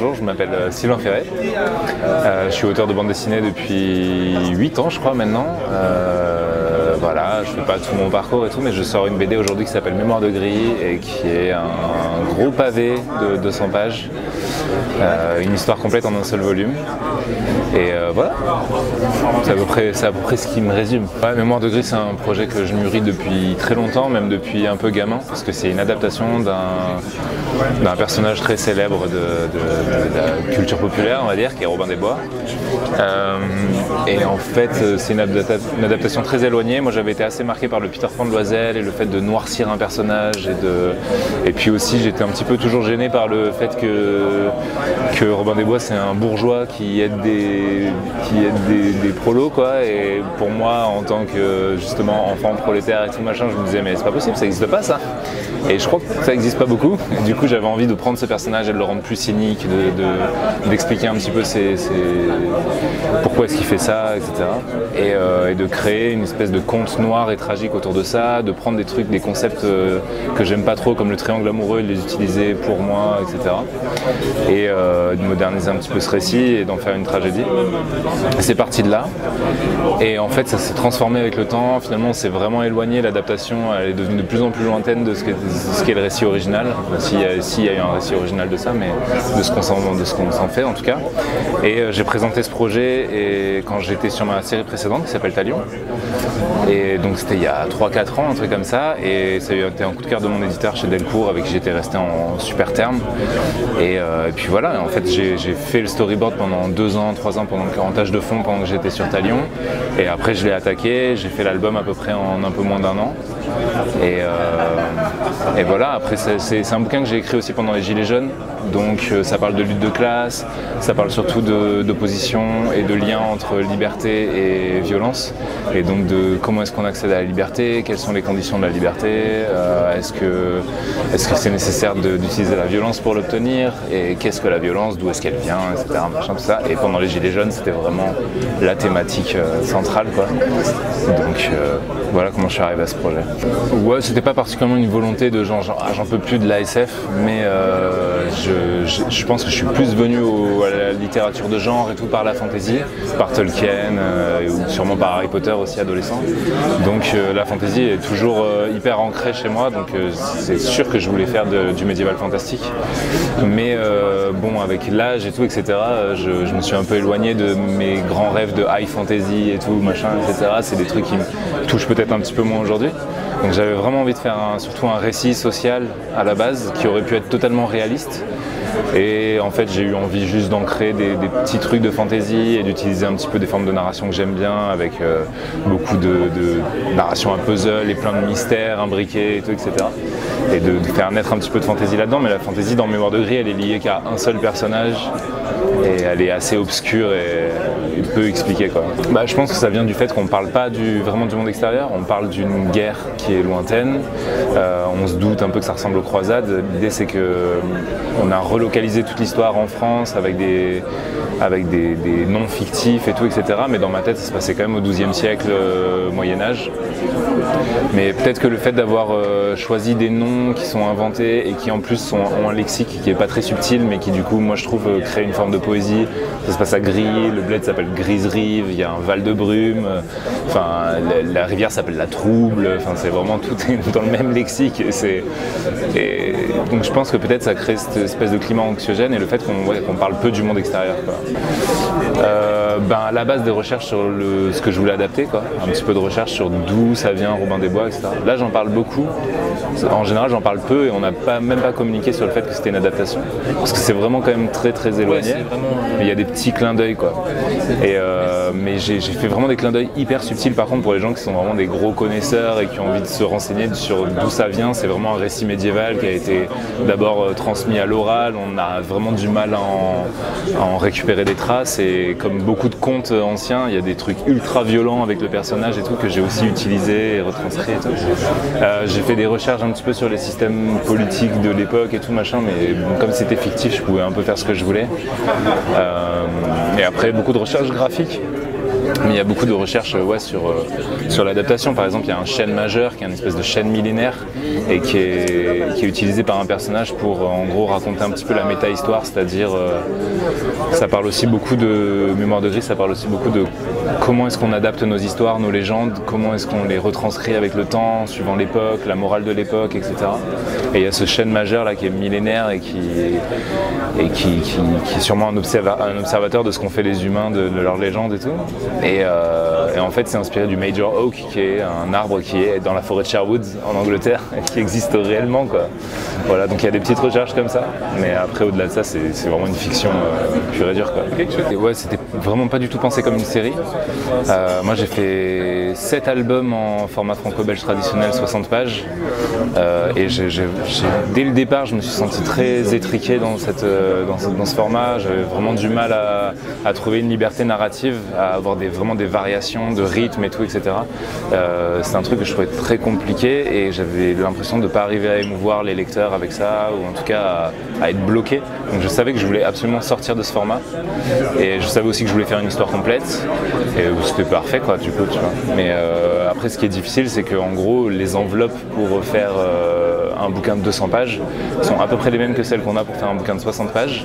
bonjour, je m'appelle Sylvain Ferret. Je suis auteur de bande dessinée depuis 8 ans, je crois, maintenant. Voilà, je ne fais pas tout mon parcours et tout, mais je sors une BD aujourd'hui qui s'appelle Mémoire de gris et qui est un gros pavé de 200 pages. Une histoire complète en un seul volume. Et voilà, c'est à peu près ce qui me résume. Ouais, Mémoire de gris, c'est un projet que je mûris depuis très longtemps, même depuis un peu gamin, parce que c'est une adaptation d'un personnage très célèbre de la culture populaire, on va dire, qui est Robin des Bois. Et en fait, c'est une adaptation très éloignée. Moi, j'avais été assez marqué par le Peter Pan de Loisel et le fait de noircir un personnage. Et puis aussi, j'étais un petit peu toujours gêné par le fait que Robin des Bois, c'est un bourgeois qui aide des prolos, quoi. Et pour moi, en tant que justement enfant prolétaire et tout machin, je me disais mais c'est pas possible, ça n'existe pas ça. Et je crois que ça n'existe pas beaucoup. Et du coup, j'avais envie de prendre ce personnage et de le rendre plus cynique, d'expliquer un petit peu pourquoi est-ce qu'il fait ça, etc. Et de créer une espèce de conte noir et tragique autour de ça, de prendre des concepts que j'aime pas trop, comme le triangle amoureux, et de les utiliser pour moi, etc. Et de moderniser un petit peu ce récit et d'en faire une tragédie. C'est parti de là. Et en fait, ça s'est transformé avec le temps. Finalement, on s'est vraiment éloigné. L'adaptation, elle est devenue de plus en plus lointaine de ce qu'est le récit original. S'il y a eu un récit original de ça, mais de ce qu'on s'en fait en tout cas. Et j'ai présenté ce projet et quand j'étais sur ma série précédente qui s'appelle Talion. Et donc c'était il y a 3-4 ans, un truc comme ça. Et ça a été un coup de cœur de mon éditeur chez Delcourt avec qui j'étais resté en super terme. Et puis voilà, en fait j'ai fait le storyboard pendant 2 ans, 3 ans en tâche de fond pendant que j'étais sur Talion. Et après je l'ai attaqué, j'ai fait l'album à peu près en un peu moins d'1 an. Et voilà, après c'est un bouquin que j'ai écrit aussi pendant les Gilets jaunes. Donc ça parle de lutte de classe, ça parle surtout d'opposition et de lien entre liberté et violence. Et donc de comment est-ce qu'on accède à la liberté, quelles sont les conditions de la liberté, est-ce que c'est nécessaire d'utiliser la violence pour l'obtenir, et qu'est-ce que la violence, d'où est-ce qu'elle vient, etc. Machin, tout ça. Et pendant les Gilets jaunes, c'était vraiment la thématique centrale, quoi. Donc voilà comment je suis arrivé à ce projet. Ouais, c'était pas particulièrement une volonté de j'en peux plus de l'ASF, mais je pense que je suis plus venu à la littérature de genre et tout par la fantasy, par Tolkien, ou sûrement par Harry Potter aussi adolescent. Donc la fantasy est toujours hyper ancrée chez moi, donc c'est sûr que je voulais faire du médiéval fantastique. Mais bon, avec l'âge et tout, etc., je me suis un peu éloigné de mes grands rêves de high fantasy et tout, machin, etc. C'est des trucs qui me touchent peut-être un petit peu moins aujourd'hui. Donc j'avais vraiment envie de faire surtout un récit social à la base qui aurait pu être totalement réaliste. Et en fait j'ai eu envie juste d'ancrer des petits trucs de fantasy et d'utiliser un petit peu des formes de narration que j'aime bien, avec beaucoup de narration à puzzle et plein de mystères imbriqués et tout, etc. Et de faire naître un petit peu de fantasy là-dedans, mais la fantasy dans Mémoire de gris, elle est liée qu'à un seul personnage et elle est assez obscure et peu expliquée, quoi. Je pense que ça vient du fait qu'on ne parle pas vraiment du monde extérieur, on parle d'une guerre qui est lointaine, on se doute un peu que ça ressemble aux croisades. L'idée c'est qu'on a relocalisé toute l'histoire en France avec des noms fictifs et tout, etc. Mais dans ma tête ça se passait quand même au XIIe siècle, Moyen-Âge. Mais peut-être que le fait d'avoir choisi des noms qui sont inventés et qui en plus ont un lexique qui n'est pas très subtil, mais qui du coup moi je trouve crée une forme de poésie. Ça se passe à Gris, le bled s'appelle Grise-Rive, il y a un val de brume, la rivière s'appelle la Trouble, c'est vraiment tout dans le même lexique. Et donc je pense que peut-être ça crée cette espèce de climat anxiogène et le fait qu'on parle peu du monde extérieur, quoi. À la base des recherches sur ce que je voulais adapter, quoi. Un petit peu de recherche sur d'où ça vient Robin des Bois, etc. Là j'en parle beaucoup, en général j'en parle peu et on n'a même pas communiqué sur le fait que c'était une adaptation, parce que c'est vraiment quand même très très éloigné, mais il y a des petits clins d'œil, quoi. Mais j'ai fait vraiment des clins d'œil hyper subtils par contre pour les gens qui sont vraiment des gros connaisseurs et qui ont envie de se renseigner sur d'où ça vient. C'est vraiment un récit médiéval qui a été d'abord transmis à l'oral, on a vraiment du mal à en récupérer des traces, et comme beaucoup de contes anciens, il y a des trucs ultra violents avec le personnage et tout que j'ai aussi utilisé et retranscrit et tout. J'ai fait des recherches un petit peu sur les systèmes politiques de l'époque et tout machin, mais bon, comme c'était fictif, je pouvais un peu faire ce que je voulais. Et après beaucoup de recherches graphiques Mais il y a beaucoup de recherches sur l'adaptation. Par exemple, il y a un chêne majeur qui est une espèce de chêne millénaire et qui est utilisé par un personnage pour en gros raconter un petit peu la méta-histoire, c'est-à-dire ça parle aussi beaucoup de Mémoire de Gris, ça parle aussi beaucoup de comment est-ce qu'on adapte nos histoires, nos légendes, comment est-ce qu'on les retranscrit avec le temps, suivant l'époque, la morale de l'époque, etc. Et il y a ce chêne majeur là qui est millénaire et qui est sûrement un observateur de ce qu'ont fait les humains, de leurs légendes et tout. Et en fait, c'est inspiré du Major Oak, qui est un arbre qui est dans la forêt de Sherwood en Angleterre, et qui existe réellement, quoi. Voilà, donc il y a des petites recherches comme ça, mais après, au-delà de ça, c'est vraiment une fiction pure et dure, quoi. Et ouais, c'était vraiment pas du tout pensé comme une série. Moi, j'ai fait 7 albums en format franco-belge traditionnel, 60 pages, et dès le départ, je me suis senti très étriqué dans ce format. J'avais vraiment du mal à trouver une liberté narrative, à avoir vraiment des variations de rythme et tout, etc. C'est un truc que je trouvais très compliqué et j'avais l'impression de ne pas arriver à émouvoir les lecteurs avec ça, ou en tout cas à être bloqué. Donc je savais que je voulais absolument sortir de ce format et je savais aussi que je voulais faire une histoire complète et c'était parfait, quoi, du coup, tu vois. Mais après, ce qui est difficile, c'est qu'en gros, les enveloppes pour faire un bouquin de 200 pages sont à peu près les mêmes que celles qu'on a pour faire un bouquin de 60 pages.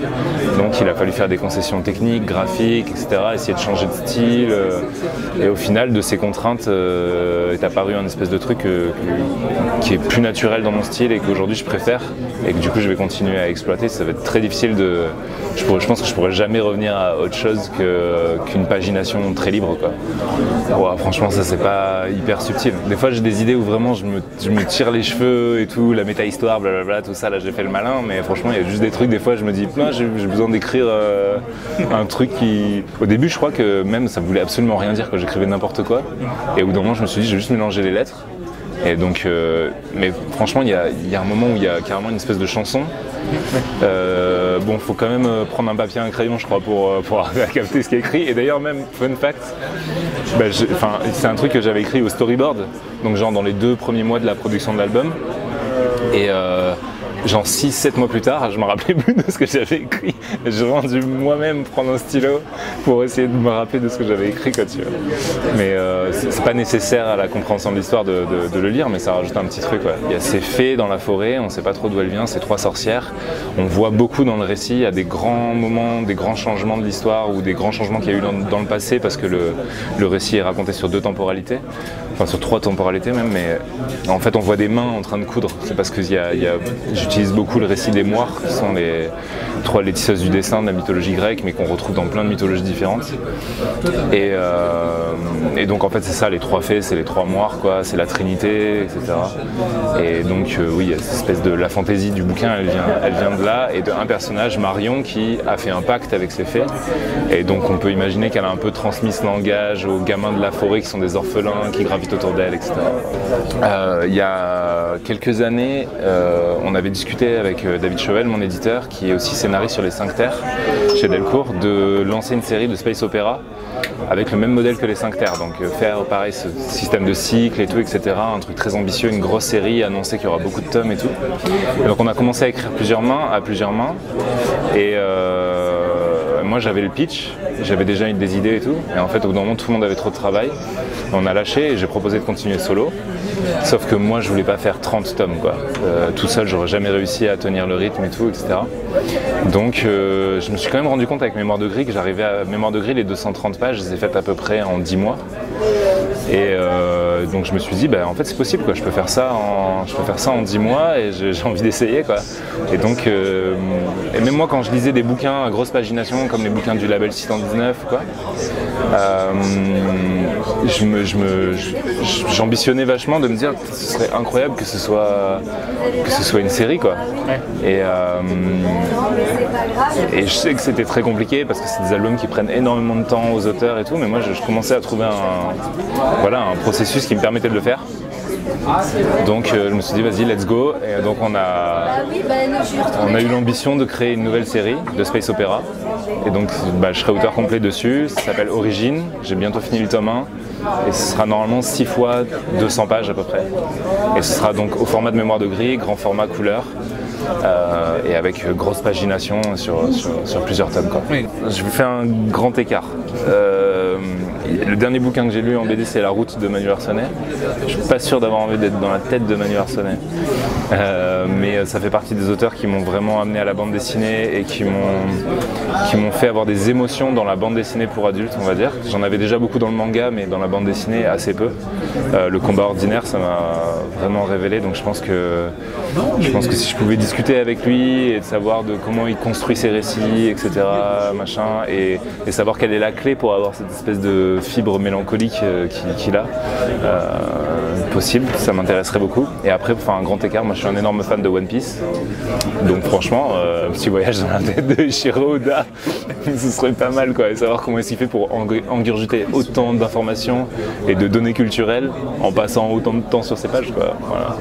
Donc il a fallu faire des concessions techniques, graphiques, etc., essayer de changer de style. Et au final, de ces contraintes est apparu un espèce de truc qui est plus naturel dans mon style et qu'aujourd'hui je préfère et que du coup je vais continuer à exploiter. Ça va être très difficile je pense que je pourrais jamais revenir à autre chose qu'une pagination très libre, quoi. Ouais, franchement, ça c'est pas hyper subtil. Des fois j'ai des idées où vraiment je me tire les cheveux et tout, la méta-histoire, blablabla, tout ça, là j'ai fait le malin, mais franchement il y a juste des trucs, des fois je me dis, j'ai besoin d'écrire un truc qui... Au début je crois que même ça voulait absolument rien dire quand j'écrivais n'importe quoi, et au bout d'un moment je me suis dit, je vais juste mélanger les lettres. Et donc, mais franchement, il y a un moment où il y a carrément une espèce de chanson. Bon, faut quand même prendre un papier et un crayon, je crois, pour arriver à capter ce qui est écrit. Et d'ailleurs, même, fun fact, c'est un truc que j'avais écrit au storyboard, donc genre dans les 2 premiers mois de la production de l'album. Et genre 6-7 mois plus tard, je me rappelais plus de ce que j'avais écrit. J'ai vraiment dû moi-même prendre un stylo pour essayer de me rappeler de ce que j'avais écrit, quoi, tu vois. Mais c'est pas nécessaire à la compréhension de l'histoire de le lire, mais ça rajoute un petit truc, ouais. Il y a ces fées dans la forêt, on sait pas trop d'où elles viennent, ces 3 sorcières. On voit beaucoup dans le récit, il y a des grands moments, des grands changements de l'histoire ou des grands changements qu'il y a eu dans le passé, parce que le récit est raconté sur 2 temporalités, enfin sur 3 temporalités même, mais en fait on voit des mains en train de coudre. C'est parce que j'utilise beaucoup le récit des moires, qui sont les 3 tisseuses du dessin de la mythologie grecque, mais qu'on retrouve dans plein de mythologies différentes. Et donc en fait c'est ça, les 3 fées, c'est les 3 moires, quoi, c'est la Trinité, etc. Et donc oui, il y a cette espèce de... La fantaisie du bouquin, elle vient de là, et d'un personnage, Marion, qui a fait un pacte avec ces fées. Et donc on peut imaginer qu'elle a un peu transmis ce langage aux gamins de la forêt qui sont des orphelins, qui gravitent autour d'elle, etc. Il y a quelques années, on avait discuté avec David Chauvel, mon éditeur, qui est aussi scénariste sur les 5 Terres chez Delcourt, de lancer une série de space opéra avec le même modèle que les 5 Terres, donc faire pareil ce système de cycle et tout, etc. Un truc très ambitieux, une grosse série, annoncer qu'il y aura beaucoup de tomes et tout. Et donc on a commencé à écrire à plusieurs mains, et moi j'avais le pitch, j'avais déjà eu des idées et tout, et en fait au bout d'un moment tout le monde avait trop de travail, on a lâché et j'ai proposé de continuer solo. Sauf que moi je voulais pas faire 30 tomes, quoi. Tout seul j'aurais jamais réussi à tenir le rythme et tout, etc. Donc je me suis quand même rendu compte avec Mémoire de Gris que j'arrivais à Mémoire de Gris, les 230 pages, je les ai faites à peu près en 10 mois. Et donc je me suis dit, en fait c'est possible, quoi. Je peux faire ça en 10 mois et j'ai envie d'essayer, quoi. Et donc, et même moi quand je lisais des bouquins à grosse pagination comme les bouquins du label 619, quoi, j'ambitionnais vachement de me dire que ce serait incroyable que ce soit une série, quoi. Ouais. Et je sais que c'était très compliqué parce que c'est des albums qui prennent énormément de temps aux auteurs et tout, mais moi je commençais à trouver un processus qui me permettait de le faire. Donc je me suis dit vas-y, let's go. Et donc on a eu l'ambition de créer une nouvelle série de space opéra. Et donc je serai auteur complet dessus. Ça s'appelle Origine. J'ai bientôt fini le tome 1. Et ce sera normalement 6 fois 200 pages à peu près. Et ce sera donc au format de Mémoire de Gris, grand format couleur. Et avec grosse pagination sur plusieurs tomes, quoi. Oui. Je fais un grand écart. Le dernier bouquin que j'ai lu en BD, c'est La Route de Manu Arsenet. Je suis pas sûr d'avoir envie d'être dans la tête de Manu Arsenet, mais ça fait partie des auteurs qui m'ont vraiment amené à la bande dessinée et qui m'ont fait avoir des émotions dans la bande dessinée pour adultes, on va dire. J'en avais déjà beaucoup dans le manga, mais dans la bande dessinée, assez peu. Le combat ordinaire, ça m'a vraiment révélé, donc je pense que si je pouvais discuter avec lui et de savoir de comment il construit ses récits, etc., machin, et savoir quelle est la clé pour avoir cette espèce de fibre mélancolique qu'il a, possible, ça m'intéresserait beaucoup. Et après, pour faire un grand écart, moi je suis un énorme fan de One Piece, donc franchement, un petit voyage dans la tête de Eiichiro Oda, ce serait pas mal, quoi, et savoir comment est-ce qu'il fait pour engurgiter autant d'informations et de données culturelles en passant autant de temps sur ses pages, quoi. Voilà.